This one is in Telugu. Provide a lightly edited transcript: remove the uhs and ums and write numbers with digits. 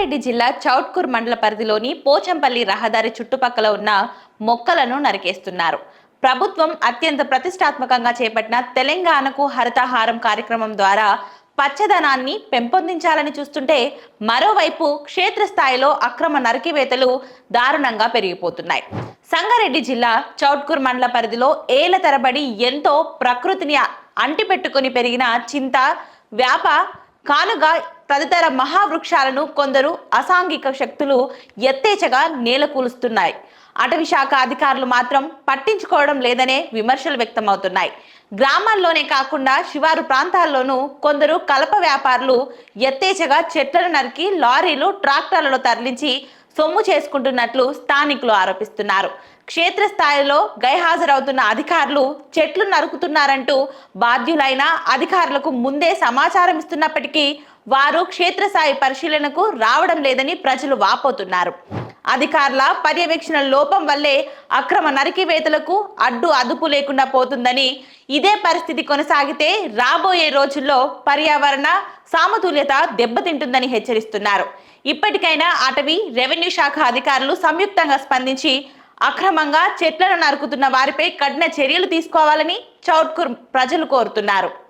సంగారెడ్డి జిల్లా చౌట్కూర్ మండల పరిధిలోని పోచంపల్లి రహదారి చుట్టుపక్కల ఉన్న మొక్కలను నరికేస్తున్నారు. ప్రభుత్వం అత్యంత ప్రతిష్టాత్మకంగా చేపట్టిన తెలంగాణకు హరితహారం కార్యక్రమం ద్వారా పచ్చదనాన్ని పెంపొందించాలని చూస్తుంటే, మరోవైపు క్షేత్రస్థాయిలో అక్రమ నరికివేతలు దారుణంగా పెరిగిపోతున్నాయి. సంగారెడ్డి జిల్లా చౌట్కూర్ మండల పరిధిలో ఏళ్ల తరబడి ఎంతో ప్రకృతిని అంటిపెట్టుకుని పెరిగిన చింత, వేప, కానుగ తదితర మహావృక్షాలను కొందరు అసాంఘిక శక్తులు యథేచ్ఛగా నేలకూలుస్తున్నాయి. అటవీ శాఖ అధికారులు మాత్రం పట్టించుకోవడం లేదనే విమర్శలు వ్యక్తమవుతున్నాయి. గ్రామాల్లోనే కాకుండా శివారు ప్రాంతాల్లోనూ కొందరు కలప వ్యాపారులు యథేచ్ఛగా చెట్లను నరికి లారీలు, ట్రాక్టర్లలో తరలించి సొమ్ము చేసుకుంటున్నట్లు స్థానికులు ఆరోపిస్తున్నారు. క్షేత్రస్థాయిలో గైహాజరవుతున్న అధికారులు చెట్లు నరుకుతున్నారంటూ బాధ్యులైన అధికారులకు ముందే సమాచారం ఇస్తున్నప్పటికీ వారు క్షేత్రస్థాయి పరిశీలనకు రావడం లేదని ప్రజలు వాపోతున్నారు. అధికారుల పర్యవేక్షణ లోపం వల్లే అక్రమ నరికివేతలకు అదుపు లేకుండా పోతుందని, ఇదే పరిస్థితి కొనసాగితే రాబోయే రోజుల్లో పర్యావరణ సమతుల్యత దెబ్బతింటుందని హెచ్చరిస్తున్నారు. ఇప్పటికైనా అటవీ, రెవెన్యూ శాఖ అధికారులు సంయుక్తంగా స్పందించి అక్రమంగా చెట్లను నరుకుతున్న వారిపై కఠిన చర్యలు తీసుకోవాలని చౌట్కూర్ ప్రజలు కోరుతున్నారు.